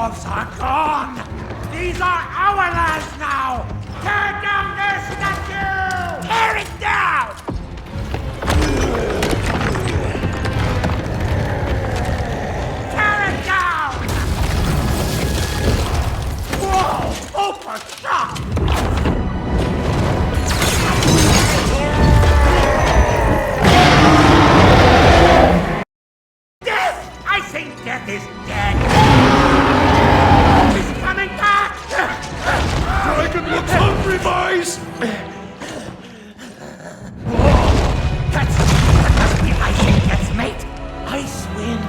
elves are gone! These are our lands now! Tear down their statue! Tear it down! Tear it down! Whoa! Open shop! Death! I think death is dead! He's coming back! Dragon looks hungry, boys! That must be Icewind mate! Icewind!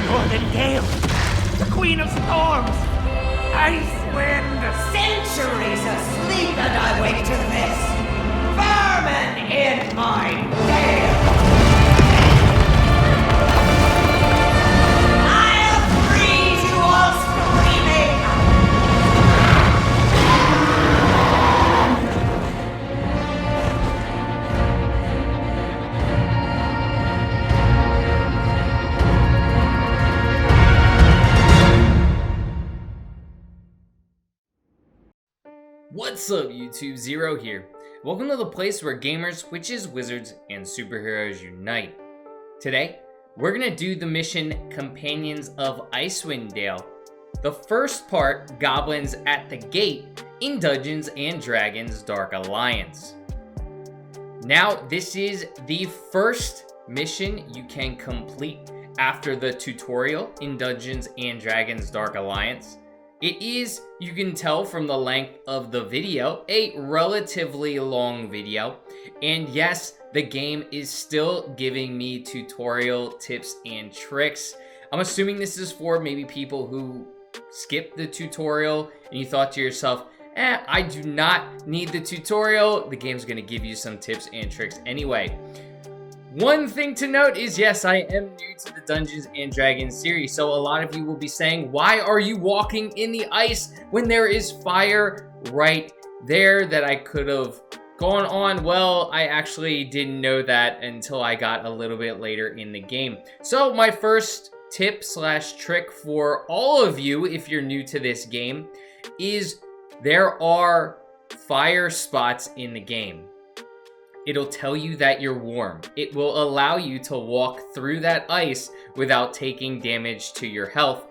Northern Gale! The Queen of Storms! Icewind! Centuries asleep and I wake to this! Vermin in my gale! I'll freeze you all screaming! What's up YouTube, Zero here. Welcome to the place where gamers, witches, wizards, and superheroes unite. Today, we're gonna do the mission Companions of Icewind Dale. The first part, Goblins at the Gate, in Dungeons & Dragons Dark Alliance. Now, this is the first mission you can complete after the tutorial in Dungeons & Dragons Dark Alliance. It is, you can tell from the length of the video, a relatively long video. And yes, the game is still giving me tutorial tips and tricks. I'm assuming this is for maybe people who skipped the tutorial and you thought to yourself, I do not need the tutorial. The game's gonna give you some tips and tricks anyway. One thing to note is, yes, I am new to the Dungeons & Dragons series, so a lot of you will be saying, why are you walking in the ice when there is fire right there that I could have gone on? Well, I actually didn't know that until I got a little bit later in the game. So my first tip / trick for all of you, if you're new to this game, is there are fire spots in the game. It'll tell you that you're warm. It will allow you to walk through that ice without taking damage to your health.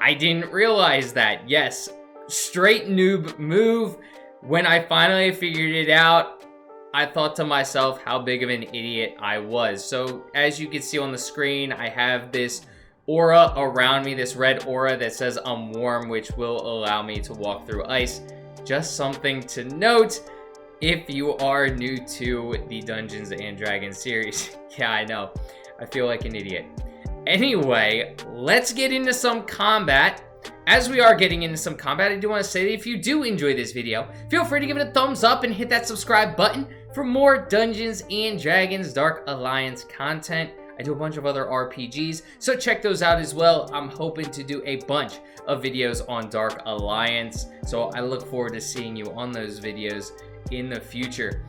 I didn't realize that. Yes, straight noob move. When I finally figured it out, I thought to myself how big of an idiot I was. So as you can see on the screen, I have this aura around me, this red aura that says I'm warm, which will allow me to walk through ice. Just something to note if you are new to the Dungeons & Dragons series. Yeah, I know. I feel like an idiot. Anyway, let's get into some combat. As we are getting into some combat, I do want to say that if you do enjoy this video, feel free to give it a thumbs up and hit that subscribe button for more Dungeons & Dragons Dark Alliance content. I do a bunch of other RPGs, so check those out as well. I'm hoping to do a bunch of videos on Dark Alliance, so I look forward to seeing you on those videos in the future.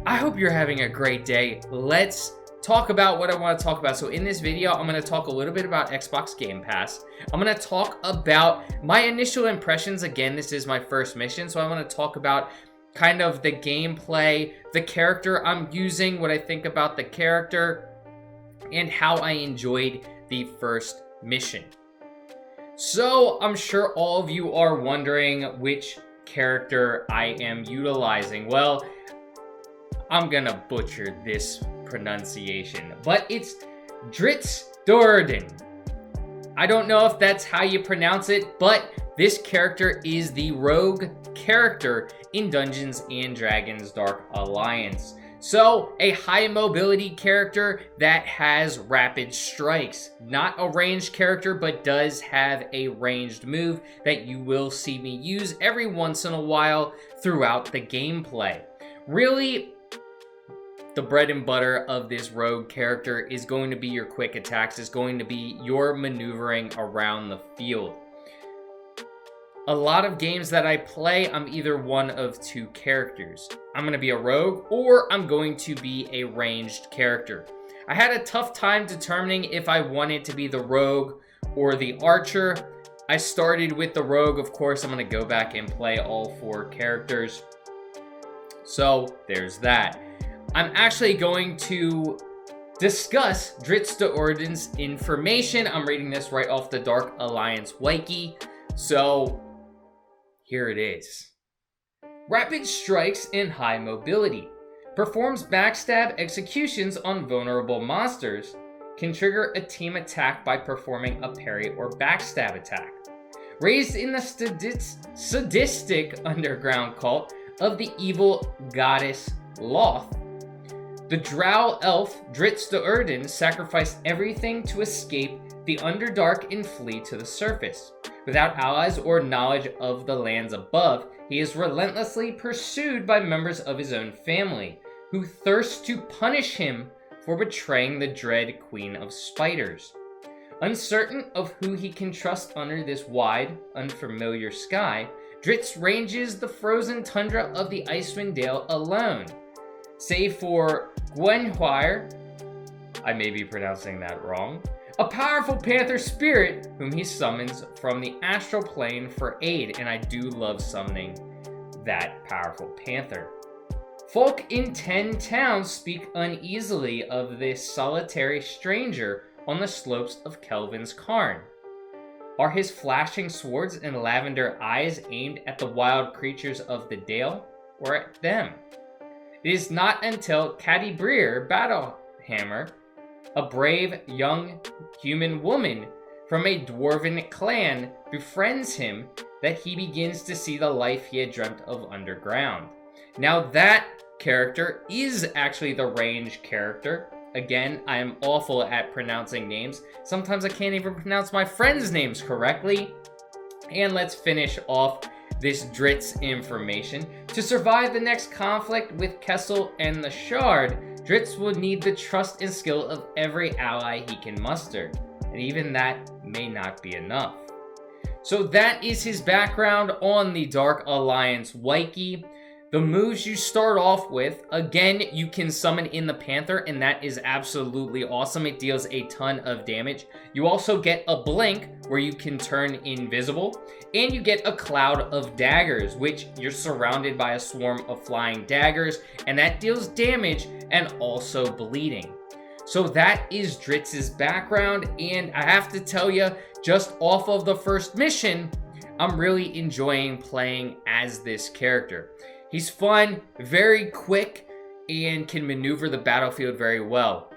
I hope you're having a great day. Let's talk about what I want to talk about. So in this video, I'm going to talk a little bit about Xbox Game Pass. I'm going to talk about my initial impressions. Again, this is my first mission, so I want to talk about kind of the gameplay, the character I'm using, what I think about the character, and how I enjoyed the first mission. So I'm sure all of you are wondering which character I am utilizing. Well, I'm gonna butcher this pronunciation, but it's Drizzt Do'Urden. I don't know if that's how you pronounce it, but this character is the rogue character in Dungeons & Dragons Dark Alliance. So, a high mobility character that has rapid strikes. Not a ranged character, but does have a ranged move that you will see me use every once in a while throughout the gameplay. Really, the bread and butter of this rogue character is going to be your quick attacks, is going to be your maneuvering around the field. A lot of games that I play, I'm either one of two characters. I'm going to be a rogue, or I'm going to be a ranged character. I had a tough time determining if I wanted to be the rogue or the archer. I started with the rogue. Of course, I'm going to go back and play all 4 characters. So there's that. I'm actually going to discuss Drizzt Do'Urden's information. I'm reading this right off the Dark Alliance wiki. So here it is. Rapid strikes and high mobility. Performs backstab executions on vulnerable monsters. Can trigger a team attack by performing a parry or backstab attack. Raised in the sadistic underground cult of the evil goddess Loth, the drow elf Drizzt Do'Urden sacrificed everything to escape the Underdark and flee to the surface. Without allies or knowledge of the lands above, he is relentlessly pursued by members of his own family, who thirst to punish him for betraying the dread Queen of Spiders. Uncertain of who he can trust under this wide, unfamiliar sky, Drizzt ranges the frozen tundra of the Icewind Dale alone. Save for Gwenhwyr, I may be pronouncing that wrong, a powerful panther spirit whom he summons from the astral plane for aid, and I do love summoning that powerful panther. Folk in 10 towns speak uneasily of this solitary stranger on the slopes of Kelvin's Cairn. Are his flashing swords and lavender eyes aimed at the wild creatures of the Dale, or at them? It is not until Cadibrir Battlehammer, a brave young human woman from a dwarven clan, befriends him that he begins to see the life he had dreamt of underground. Now that character is actually the range character. Again, I am awful at pronouncing names. Sometimes I can't even pronounce my friends' names correctly. And let's finish off this Drizzt information. To survive the next conflict with Kessel and the Shard, Drizzt will need the trust and skill of every ally he can muster. And even that may not be enough. So that is his background on the Dark Alliance wiki. The moves you start off with, again, you can summon in the Panther, and that is absolutely awesome. It deals a ton of damage. You also get a blink, where you can turn invisible, and you get a cloud of daggers, which you're surrounded by a swarm of flying daggers, and that deals damage and also bleeding. So that is Drizzt's background, and I have to tell you, just off of the first mission, I'm really enjoying playing as this character. He's fun, very quick, and can maneuver the battlefield very well.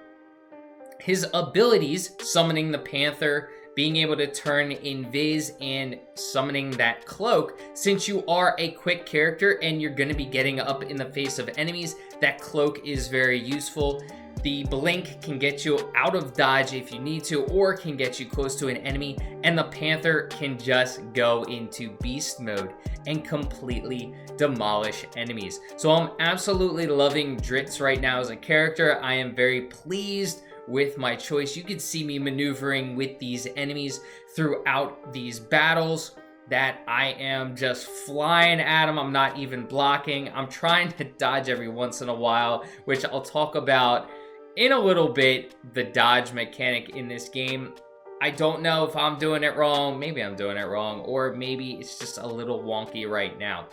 His abilities, summoning the Panther, being able to turn invis, and summoning that cloak, since you are a quick character and you're going to be getting up in the face of enemies, that cloak is very useful. The blink can get you out of dodge if you need to, or can get you close to an enemy, and the Panther can just go into beast mode and completely demolish enemies. So I'm absolutely loving Drizzt right now as a character. I am very pleased with my choice. You can see me maneuvering with these enemies throughout these battles, that I am just flying at them. I'm not even blocking. I'm trying to dodge every once in a while, which I'll talk about in a little bit, the dodge mechanic in this game. I don't know if I'm doing it wrong. Maybe I'm doing it wrong, or maybe it's just a little wonky right now.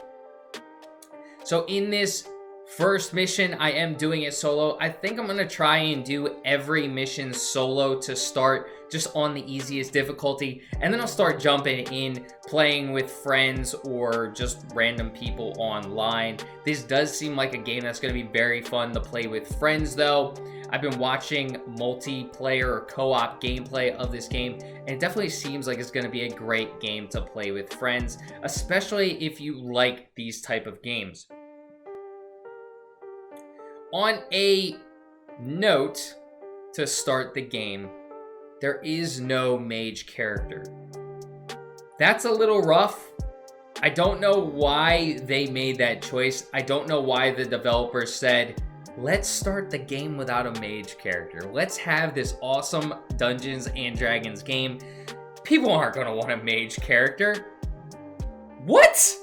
So in this first mission, I am doing it solo. I think I'm going to try and do every mission solo to start, just on the easiest difficulty, and then I'll start jumping in, playing with friends or just random people online. This does seem like a game that's going to be very fun to play with friends though. I've been watching multiplayer or co-op gameplay of this game, and it definitely seems like it's going to be a great game to play with friends, especially if you like these type of games. On a note to start the game, there is no mage character. That's a little rough. I don't know why they made that choice. I don't know why the developers said, let's start the game without a mage character. Let's have this awesome Dungeons and Dragons game. People aren't going to want a mage character. What?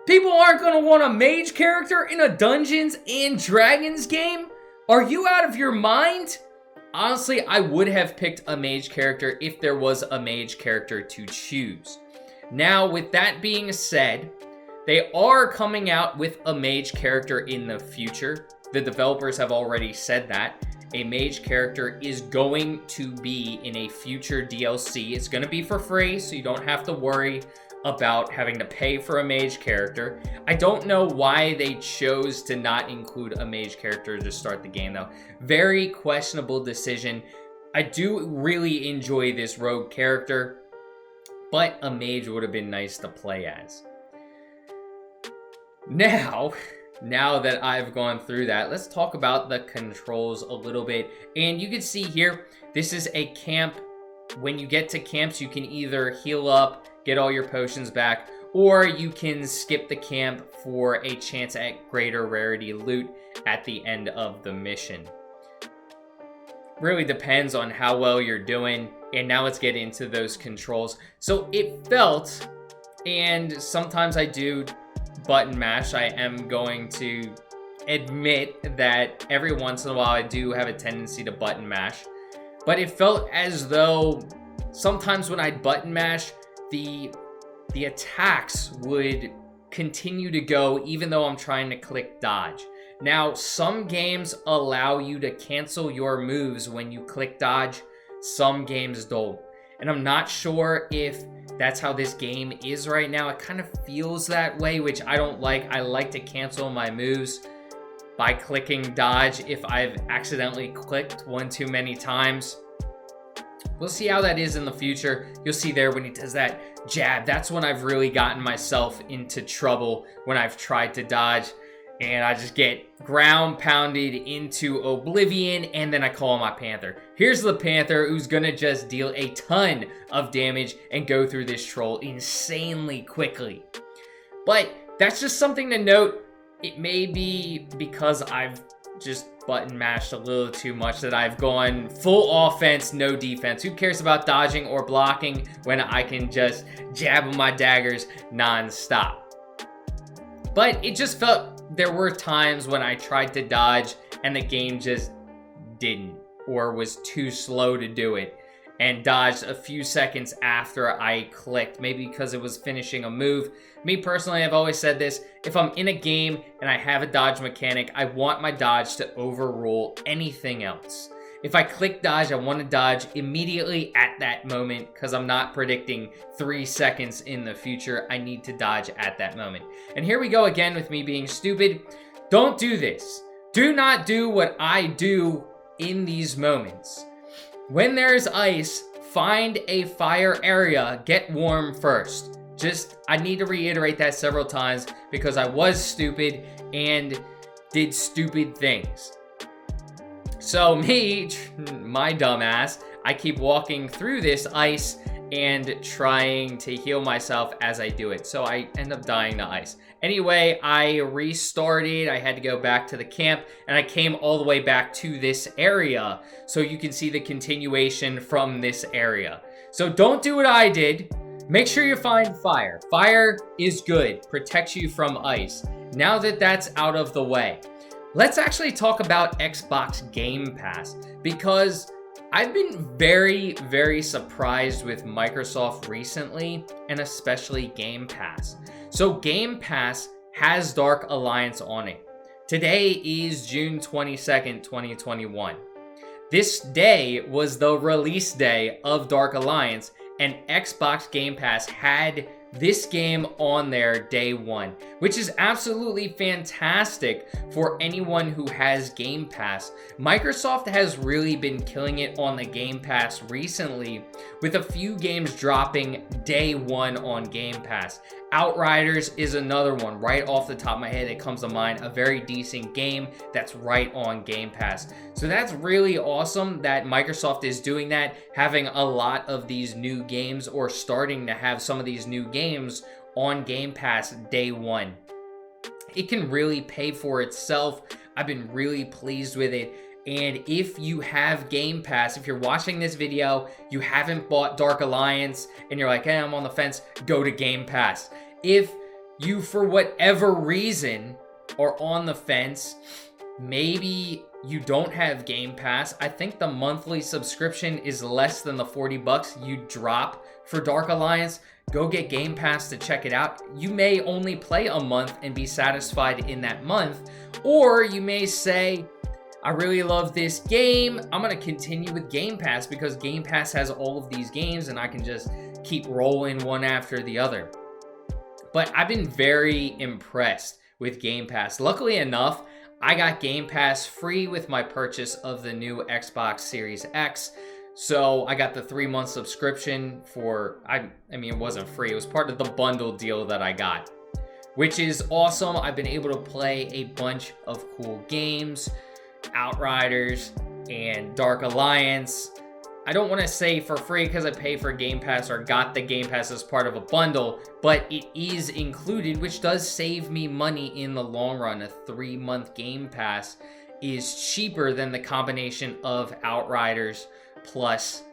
People aren't going to want a mage character in a Dungeons and Dragons game? Are you out of your mind? Honestly, I would have picked a mage character if there was a mage character to choose. Now, with that being said, they are coming out with a mage character in the future. The developers have already said that. A mage character is going to be in a future DLC. It's going to be for free, so you don't have to worry about having to pay for a mage character. I don't know why they chose to not include a mage character to start the game, though. Very questionable decision. I do really enjoy this rogue character, but a mage would have been nice to play as. Now that I've gone through that, let's talk about the controls a little bit. And you can see here, this is a camp. When you get to camps, you can either heal up, get all your potions back, or you can skip the camp for a chance at greater rarity loot at the end of the mission. Really depends on how well you're doing. And now let's get into those controls. So it felt, and sometimes I do button mash. I am going to admit that every once in a while I do have a tendency to button mash. But it felt as though sometimes when I'd button mash, the attacks would continue to go even though I'm trying to click dodge. Now, some games allow you to cancel your moves when you click dodge. Some games don't. And I'm not sure if that's how this game is right now. It kind of feels that way, which I don't like. I like to cancel my moves by clicking dodge if I've accidentally clicked one too many times. We'll see how that is in the future. You'll see there when he does that jab. That's when I've really gotten myself into trouble, when I've tried to dodge and I just get ground pounded into oblivion, and then I call my Panther. Here's the Panther, who's gonna just deal a ton of damage and go through this troll insanely quickly. But that's just something to note. It may be because I've just button mashed a little too much that I've gone full offense, no defense. Who cares about dodging or blocking when I can just jab with my daggers non-stop? But it just felt there were times when I tried to dodge and the game just didn't, or was too slow to do it, and dodged a few seconds after I clicked, maybe because it was finishing a move. Me personally, I've always said this, if I'm in a game and I have a dodge mechanic, I want my dodge to overrule anything else. If I click dodge, I want to dodge immediately at that moment because I'm not predicting 3 seconds in the future. I need to dodge at that moment. And here we go again with me being stupid. Don't do this. Do not do what I do in these moments. When there's ice, find a fire area. Get warm first. I need to reiterate that several times because I was stupid and did stupid things. So me, my dumbass, I keep walking through this ice and trying to heal myself as I do it. So I end up dying to ice. Anyway, I restarted. I had to go back to the camp and I came all the way back to this area. So you can see the continuation from this area. So don't do what I did. Make sure you find fire. Fire is good, protects you from ice. Now that that's out of the way, let's actually talk about Xbox Game Pass, because I've been very, very surprised with Microsoft recently, and especially Game Pass. So Game Pass has Dark Alliance on it. Today is June 22nd, 2021. This day was the release day of Dark Alliance, and Xbox Game Pass had this game on there day one, which is absolutely fantastic for anyone who has Game Pass. Microsoft has really been killing it on the Game Pass recently, with a few games dropping day one on Game Pass. Outriders is another one right off the top of my head that comes to mind, a very decent game that's right on Game Pass. So that's really awesome that Microsoft is doing that, having a lot of these new games, or starting to have some of these new games on Game Pass day one. It can really pay for itself. I've been really pleased with it. And if you have Game Pass, if you're watching this video, you haven't bought Dark Alliance, and you're like, hey, I'm on the fence, go to Game Pass. If you, for whatever reason, are on the fence, maybe you don't have Game Pass, I think the monthly subscription is less than the $40 you drop for Dark Alliance. Go get Game Pass to check it out. You may only play a month and be satisfied in that month, or you may say, I really love this game. I'm going to continue with Game Pass because Game Pass has all of these games and I can just keep rolling one after the other. But I've been very impressed with Game Pass. Luckily enough, I got Game Pass free with my purchase of the new Xbox Series X. So I got the 3-month subscription for, I mean, it wasn't free. It was part of the bundle deal that I got, which is awesome. I've been able to play a bunch of cool games, Outriders and Dark Alliance. I don't want to say for free because I pay for Game Pass or got the Game Pass as part of a bundle, but it is included, which does save me money in the long run. A 3-month Game Pass is cheaper than the combination of Outriders plus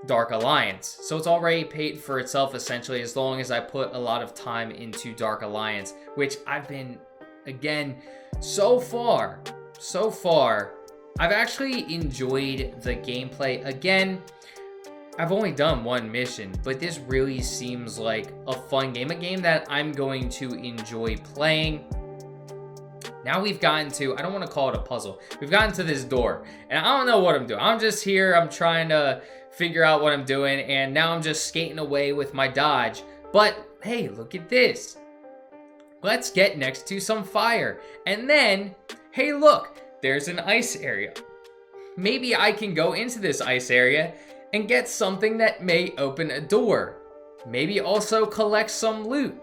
Dark Alliance. So it's already paid for itself essentially, as long as I put a lot of time into Dark Alliance, which I've been, again, so far, I've actually enjoyed the gameplay. Again, I've only done one mission, but this really seems like a fun game, a game that I'm going to enjoy playing. Now we've gotten to, I don't want to call it a puzzle, we've gotten to this door, and I don't know what I'm doing. I'm just here, I'm trying to figure out what I'm doing, and now I'm just skating away with my dodge. But hey, look at this. Let's get next to some fire. And then, hey look, there's an ice area. Maybe I can go into this ice area and get something that may open a door. Maybe also collect some loot.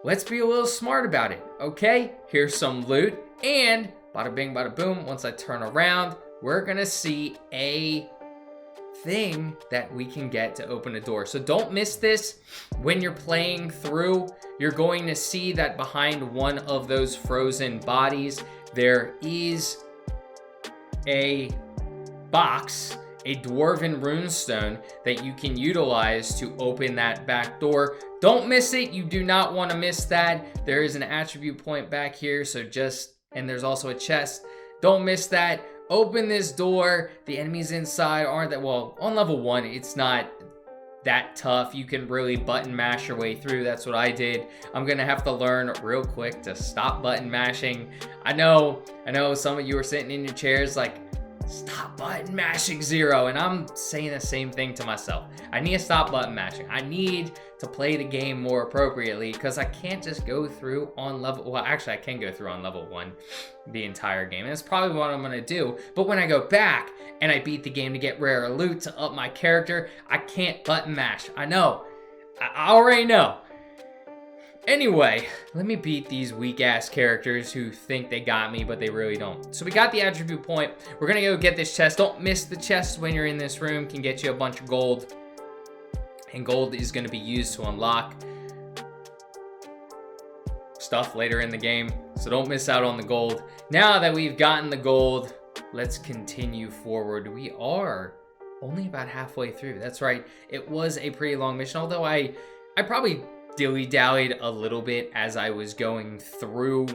Let's be a little smart about it, okay? Here's some loot, and bada bing, bada boom, once I turn around, we're gonna see a thing that we can get to open a door. So don't miss this. When you're playing through, you're going to see that behind one of those frozen bodies, there is a box, a dwarven runestone that you can utilize to open that back door. Don't miss it. You do not want to miss that. There is an attribute point back here, so and there's also a chest. Don't miss that. Open this door. The enemies inside aren't that, well, on level 1, it's not that tough. You can really button mash your way through. That's what I did. I'm gonna have to learn real quick to stop button mashing. I know some of you are sitting in your chairs like, stop button mashing, Zero, and I'm saying the same thing to myself. I need to stop button mashing. I need to play the game more appropriately because I can't just go through on level, well, actually I can go through on level 1 the entire game, and that's probably what I'm gonna do. But when I go back and I beat the game to get rare loot to up my character, I can't button mash. I know, I already know. Anyway, let me beat these weak-ass characters who think they got me, but they really don't. So we got the attribute point. We're gonna go get this chest. Don't miss the chest when you're in this room. Can get you a bunch of gold. And gold is gonna be used to unlock stuff later in the game. So don't miss out on the gold. Now that we've gotten the gold, let's continue forward. We are only about halfway through. That's right. It was a pretty long mission, although I probably dilly-dallied a little bit as I was going through,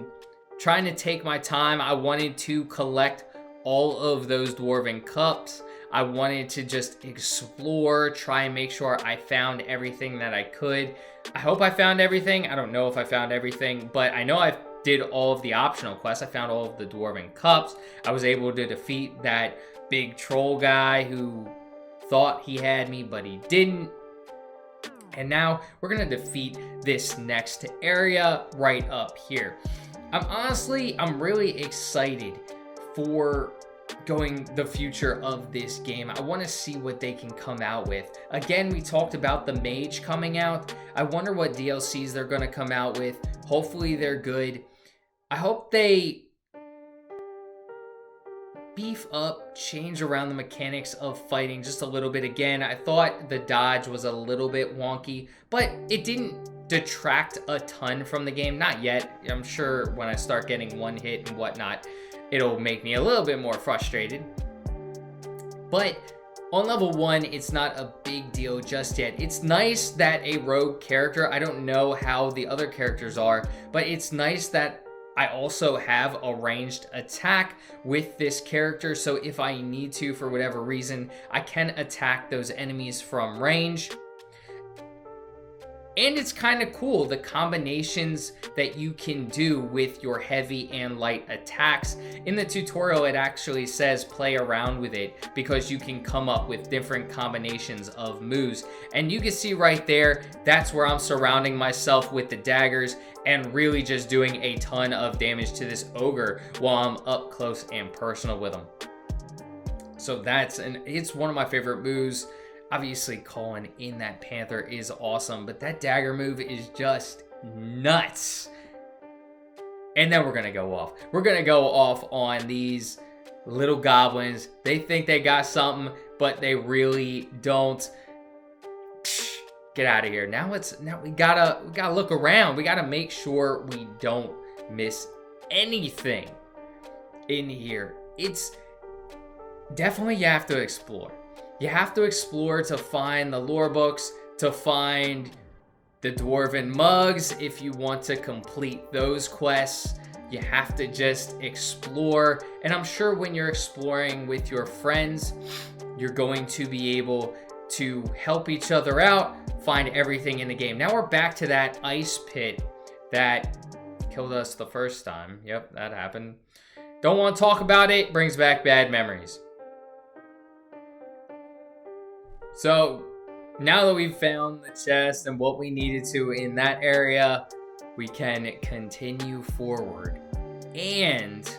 trying to take my time. I wanted to collect all of those dwarven cups. I wanted to just explore, try and make sure I found everything that I could. I hope I found everything. I don't know if I found everything, but I know I did all of the optional quests. I found all of the dwarven cups. I was able to defeat that big troll guy who thought he had me, but he didn't. And now we're gonna defeat this next area right up here. I'm really excited for the future of this game. I want to see what they can come out with. Again, we talked about the mage coming out. I wonder what DLCs they're gonna come out with. Hopefully they're good. I hope they beef up, change around the mechanics of fighting just a little bit. Again, I thought the dodge was a little bit wonky, but it didn't detract a ton from the game. Not yet. I'm sure when I start getting one hit and whatnot, it'll make me a little bit more frustrated. But on level 1, it's not a big deal just yet. It's nice that a rogue character, I don't know how the other characters are, but it's nice that I also have a ranged attack with this character, so if I need to, for whatever reason, I can attack those enemies from range. And it's kind of cool, the combinations that you can do with your heavy and light attacks. In the tutorial, it actually says play around with it because you can come up with different combinations of moves. And you can see right there, that's where I'm surrounding myself with the daggers and really just doing a ton of damage to this ogre while I'm up close and personal with him. So it's one of my favorite moves. Obviously, calling in that panther is awesome, but that dagger move is just nuts. And then we're going to go off. We're going to go off on these little goblins. They think they got something, but they really don't. Get out of here. Now we gotta look around. We gotta make sure we don't miss anything in here. It's definitely, you have to explore. You have to explore to find the lore books, to find the dwarven mugs. If you want to complete those quests, you have to just explore. And I'm sure when you're exploring with your friends, you're going to be able to help each other out, find everything in the game. Now we're back to that ice pit that killed us the first time. Yep, that happened. Don't want to talk about it. Brings back bad memories. So, now that we've found the chest and what we needed to in that area, we can continue forward and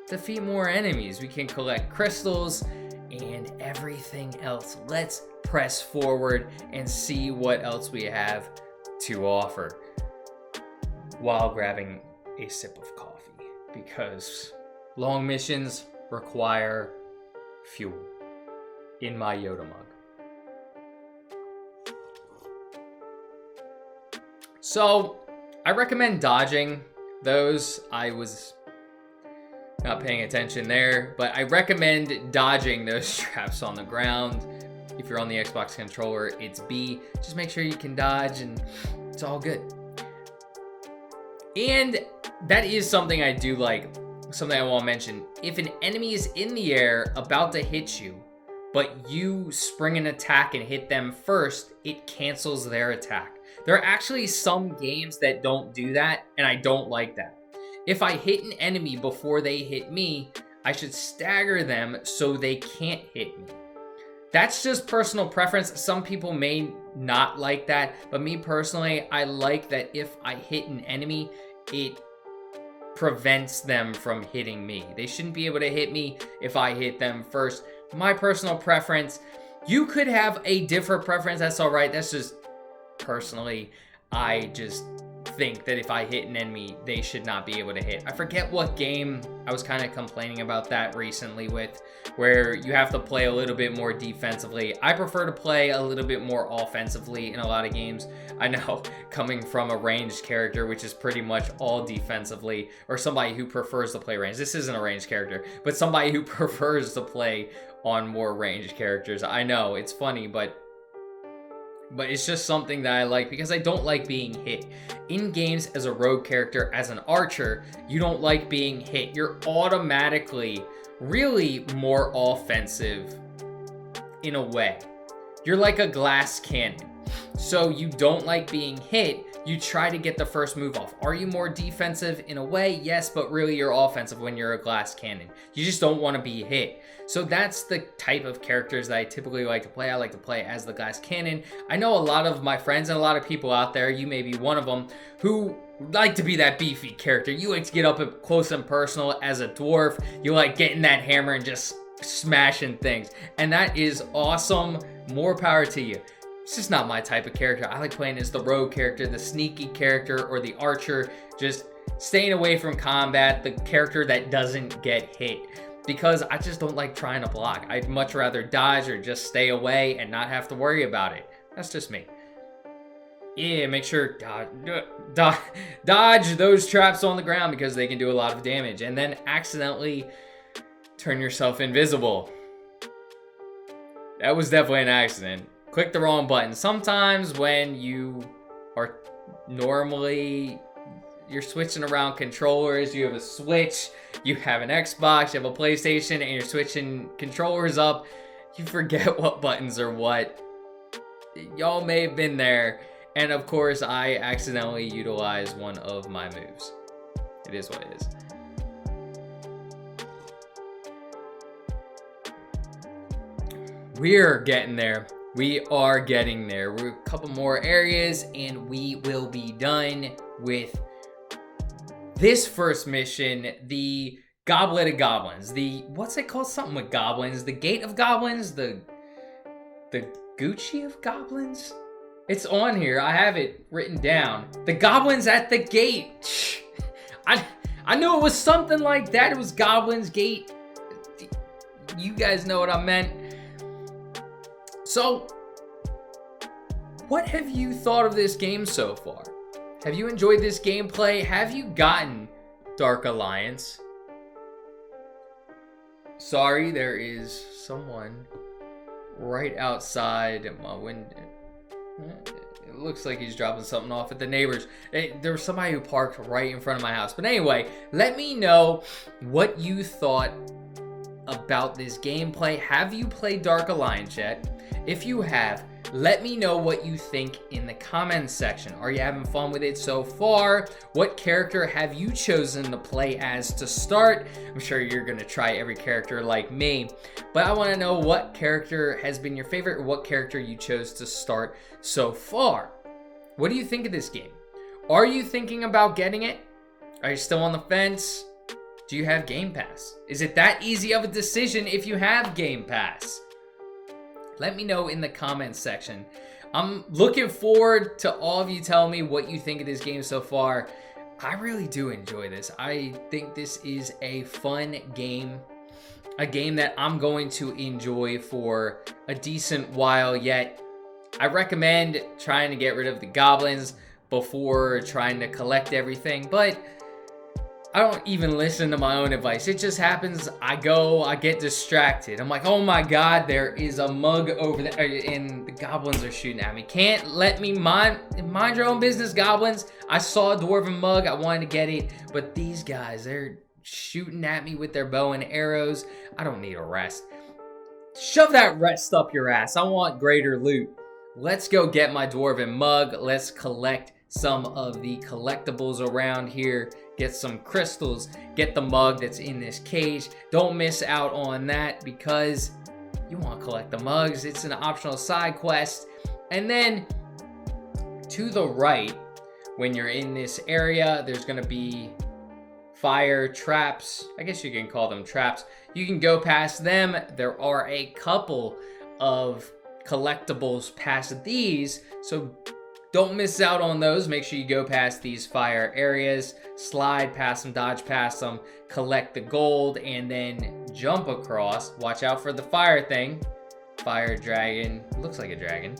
defeat more enemies. We can collect crystals and everything else. Let's press forward and see what else we have to offer while grabbing a sip of coffee, because long missions require fuel in my Yoda mug. So, I recommend dodging those. I was not paying attention there, but I recommend dodging those traps on the ground. If you're on the Xbox controller, it's B. Just make sure you can dodge and it's all good. And that is something I do like, something I want to mention. If an enemy is in the air about to hit you, but you spring an attack and hit them first, it cancels their attack. There are actually some games that don't do that, and I don't like that. If I hit an enemy before they hit me, I should stagger them so they can't hit me. That's just personal preference. Some people may not like that, but me personally, I like that if I hit an enemy, it prevents them from hitting me. They shouldn't be able to hit me if I hit them first. My personal preference. You could have a different preference, that's all right. That's just personally, I just think that if I hit an enemy, they should not be able to hit. I forget what game I was kind of complaining about that recently with, where you have to play a little bit more defensively. I prefer to play a little bit more offensively in a lot of games. I know, coming from a ranged character, which is pretty much all defensively, or somebody who prefers to play ranged. This isn't a ranged character, but somebody who prefers to play on more ranged characters. I know, it's funny, but it's just something that I like because I don't like being hit. In games as a rogue character, as an archer, you don't like being hit. You're automatically really more offensive in a way. You're like a glass cannon. So you don't like being hit. You try to get the first move off. Are you more defensive in a way? Yes, but really you're offensive when you're a glass cannon. You just don't want to be hit. So that's the type of characters that I typically like to play. I like to play as the glass cannon. I know a lot of my friends and a lot of people out there, you may be one of them, who like to be that beefy character. You like to get up close and personal as a dwarf. You like getting that hammer and just smashing things. And that is awesome. More power to you. It's just not my type of character. I like playing as the rogue character, the sneaky character, or the archer, just staying away from combat, the character that doesn't get hit. Because I just don't like trying to block. I'd much rather dodge or just stay away and not have to worry about it. That's just me. Yeah, make sure dodge those traps on the ground because they can do a lot of damage. And then accidentally turn yourself invisible. That was definitely an accident. Click the wrong button. Sometimes when you are normally you're switching around controllers. You have a Switch, you have an Xbox, you have a PlayStation, and you're switching controllers up. You forget what buttons are what. Y'all may have been there. And of course, I accidentally utilized one of my moves. It is what it is. We're getting there. We are getting there. We're a couple more areas and we will be done with this first mission, the Goblet of Goblins. What's it called? Something with goblins. The Gate of Goblins? The Gucci of Goblins? It's on here. I have it written down. The Goblins at the Gate. I knew it was something like that. It was Goblin's Gate. You guys know what I meant. So, what have you thought of this game so far? Have you enjoyed this gameplay? Have you gotten Dark Alliance? Sorry, there is someone right outside my window. It looks like he's dropping something off at the neighbors. There was somebody who parked right in front of my house. But anyway, let me know what you thought about this gameplay. Have you played Dark Alliance yet? If you have, let me know what you think in the comments section. Are you having fun with it so far? What character have you chosen to play as to start? I'm sure you're gonna try every character like me, but I wanna know what character has been your favorite or what character you chose to start so far. What do you think of this game? Are you thinking about getting it? Are you still on the fence? Do you have Game Pass? Is it that easy of a decision if you have Game Pass? Let me know in the comments section. I'm looking forward to all of you telling me what you think of this game so far. I really do enjoy this. I think this is a fun game. A game that I'm going to enjoy for a decent while yet. I recommend trying to get rid of the goblins before trying to collect everything, but I don't even listen to my own advice. It just happens. I get distracted. I'm like, oh my god, there is a mug over there, and the goblins are shooting at me. Can't let me mind your own business, goblins. I saw a dwarven mug. I wanted to get it, but these guys, they're shooting at me with their bow and arrows. I don't need a rest. Shove that rest up your ass. I want greater loot. Let's go get my dwarven mug. Let's collect some of the collectibles around here. Get some crystals, get the mug that's in this cage. Don't miss out on that because you want to collect the mugs. It's an optional side quest. And then to the right, when you're in this area, there's going to be fire traps. I guess you can call them traps. You can go past them. There are a couple of collectibles past these, so don't miss out on those. Make sure you go past these fire areas, slide past them, dodge past them, collect the gold, and then jump across. Watch out for the fire thing. Fire dragon, looks like a dragon.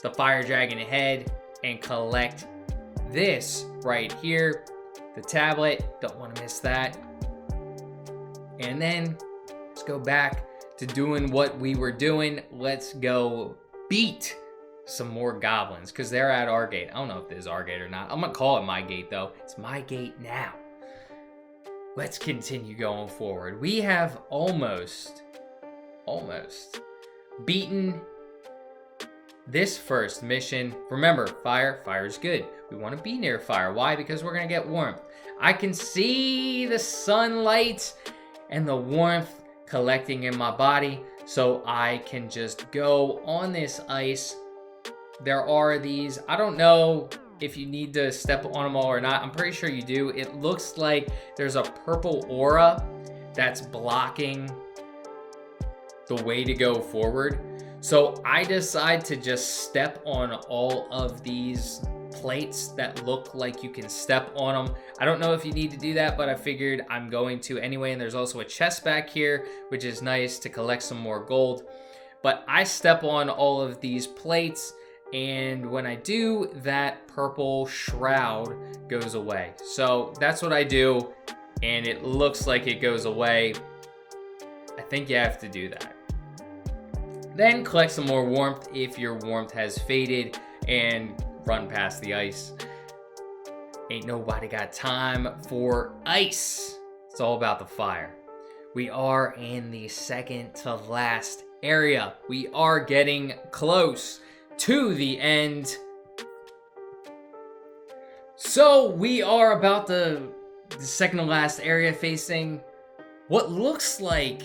The fire dragon head, and collect this right here. The tablet, don't want to miss that. And then let's go back to doing what we were doing. Let's go beat some more goblins because they're at our gate. I don't know if this is our gate or not. I'm gonna call it my gate though. It's my gate now. Let's continue going forward. We have almost beaten this first mission. Remember, fire's good. We want to be near fire. Why? Because we're gonna get warmth. I can see the sunlight and the warmth collecting in my body, so I can just go on this ice. There are these, I don't know if you need to step on them all or not. I'm pretty sure you do. It looks like there's a purple aura that's blocking the way to go forward. So I decide to just step on all of these plates that look like you can step on them. I don't know if you need to do that, but I figured I'm going to anyway. And there's also a chest back here, which is nice to collect some more gold. But I step on all of these plates, and when I do, that purple shroud goes away. So that's what I do, and it looks like it goes away. I think you have to do that. Then collect some more warmth if your warmth has faded, and run past the ice. ain't nobody got time for ice. It's all about the fire. We are in the second to last area. We are getting close to the end. So we are about the second to last area, facing what looks like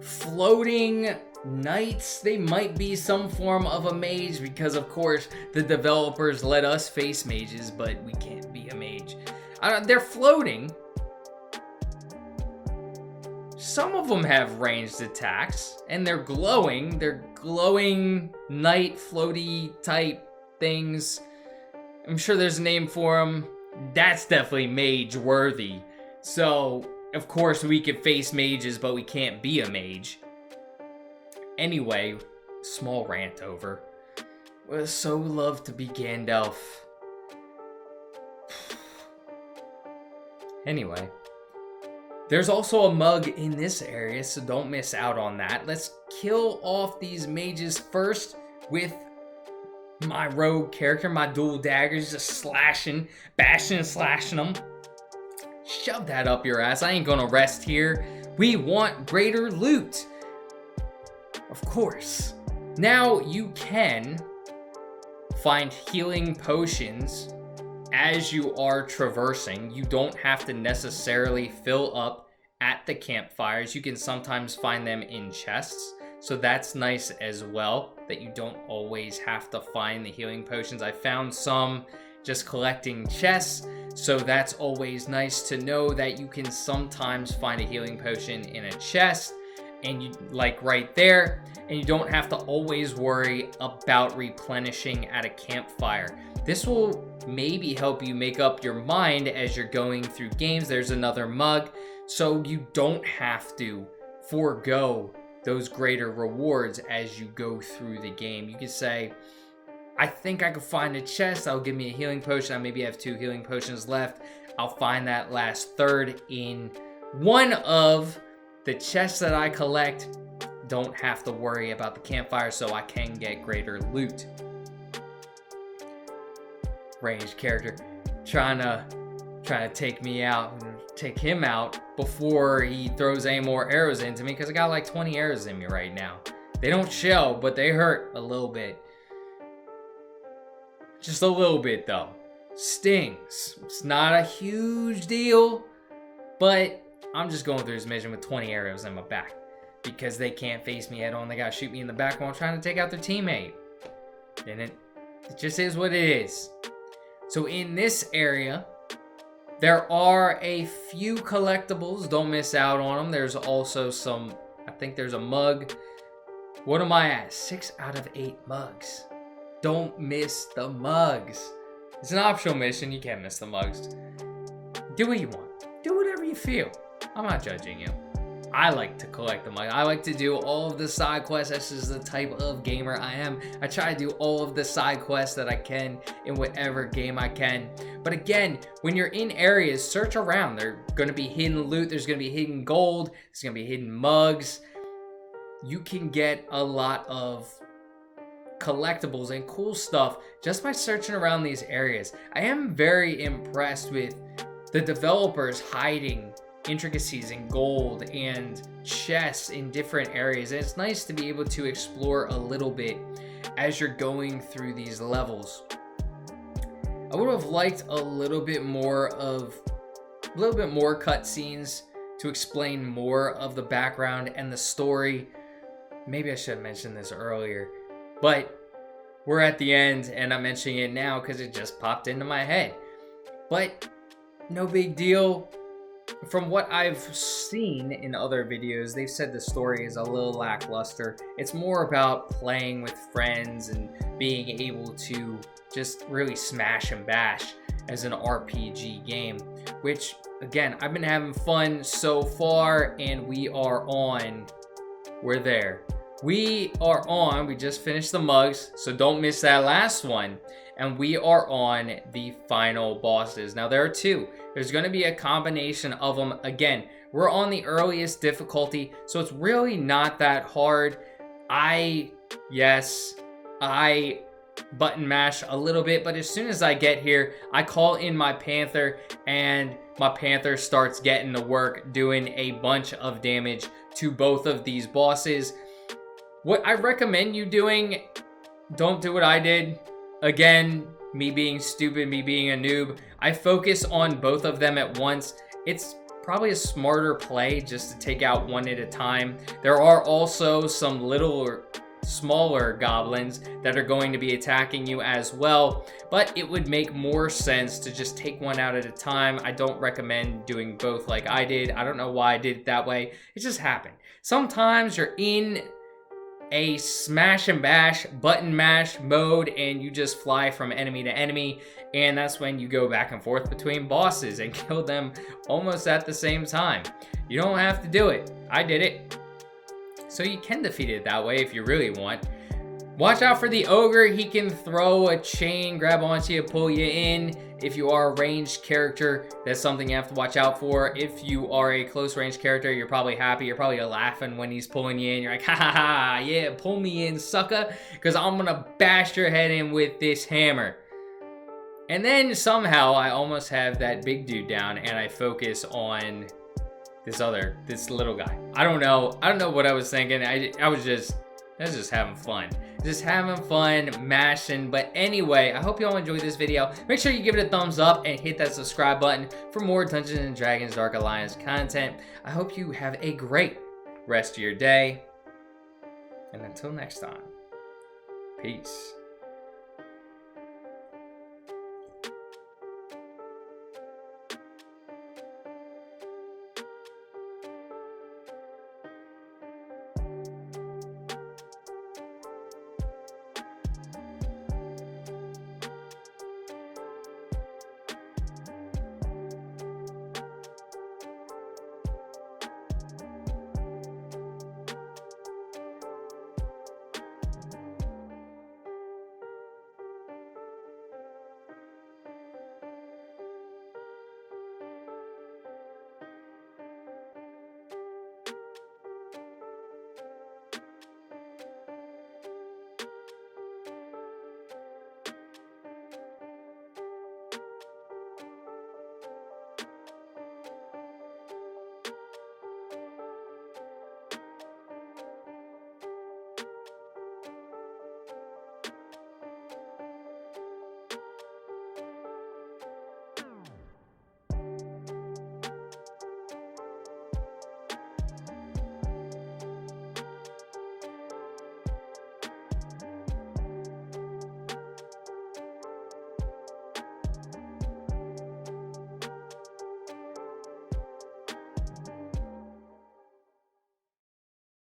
floating knights. They might be some form of a mage because, of course, the developers let us face mages, but we can't be a mage. They're floating. Some of them have ranged attacks, and they're glowing. They're glowing knight floaty type things. I'm sure there's a name for them. That's definitely mage worthy. So, of course, we could face mages, but we can't be a mage. Anyway, small rant over. Would so love to be Gandalf. Anyway, there's also a mug in this area, so don't miss out on that. Let's kill off these mages first with my rogue character, my dual daggers, just slashing, bashing and slashing them. Shove that up your ass. I ain't gonna rest here. We want greater loot. Of course. Now you can find healing potions as you are traversing. You don't have to necessarily fill up at the campfires. You can sometimes find them in chests. So that's nice as well, that you don't always have to find the healing potions. I found some just collecting chests, so that's always nice to know that you can sometimes find a healing potion in a chest, and you like right there, and you don't have to always worry about replenishing at a campfire. This will maybe help you make up your mind as you're going through games. There's another mug, so you don't have to forego those greater rewards as you go through the game. You can say, I think I could find a chest, that'll give me a healing potion. I maybe have 2 healing potions left. I'll find that last third in one of the chests that I collect. Don't have to worry about the campfire, so I can get greater loot. Ranged character trying to take me out and take him out before he throws any more arrows into me, because I got like 20 arrows in me right now. They don't show, but they hurt a little bit. Just a little bit though. Stings. It's not a huge deal, but I'm just going through this mission with 20 arrows in my back because they can't face me head on. They gotta shoot me in the back while I'm trying to take out their teammate. And it just is what it is. So in this area, there are a few collectibles. Don't miss out on them. There's also some, I think there's a mug. What am I at? 6 out of 8 mugs. Don't miss the mugs. It's an optional mission. You can't miss the mugs. Do what you want. Do whatever you feel. I'm not judging you. I like to collect the mugs. I like to do all of the side quests. This is the type of gamer I am. I try to do all of the side quests that I can in whatever game I can. But again, when you're in areas, search around. There's going to be hidden loot. There's going to be hidden gold. There's going to be hidden mugs. You can get a lot of collectibles and cool stuff just by searching around these areas. I am very impressed with the developers hiding intricacies in gold and chests in different areas, and it's nice to be able to explore a little bit as you're going through these levels. I would have liked a little bit more cutscenes to explain more of the background and the story. Maybe I should have mentioned this earlier, but we're at the end and I'm mentioning it now because it just popped into my head. But no big deal. From what I've seen in other videos, they've said the story is a little lackluster. It's more about playing with friends and being able to just really smash and bash as an RPG game, which again, I've been having fun so far, and we're there. We just finished the mugs, so don't miss that last one. And we are on the final bosses. Now there are 2. There's going to be a combination of them. Again, we're on the earliest difficulty, so it's really not that hard. I button mash a little bit, but as soon as I get here, I call in my Panther, and my Panther starts getting to work doing a bunch of damage to both of these bosses. What I recommend you doing, don't do what I did. Again, me being stupid, me being a noob, I focus on both of them at once. It's probably a smarter play just to take out one at a time. There are also some smaller goblins that are going to be attacking you as well, but it would make more sense to just take one out at a time. I don't recommend doing both like I did. I don't know why I did it that way. It just happened. Sometimes you're in a smash and bash button mash mode and you just fly from enemy to enemy, and that's when you go back and forth between bosses and kill them almost at the same time. You don't have to do it. I did it. So you can defeat it that way if you really want. Watch out for the ogre. He can throw a chain, grab onto you, pull you in. If you are a ranged character, that's something you have to watch out for. If you are a close range character, you're probably happy. You're probably laughing when he's pulling you in. You're like, ha ha ha, yeah, pull me in, sucker, because I'm gonna bash your head in with this hammer. And then somehow I almost have that big dude down, and I focus on this little guy. I don't know what I was thinking. I was just having fun. Just having fun, mashing. But anyway, I hope you all enjoyed this video. Make sure you give it a thumbs up and hit that subscribe button for more Dungeons & Dragons Dark Alliance content. I hope you have a great rest of your day. And until next time, peace.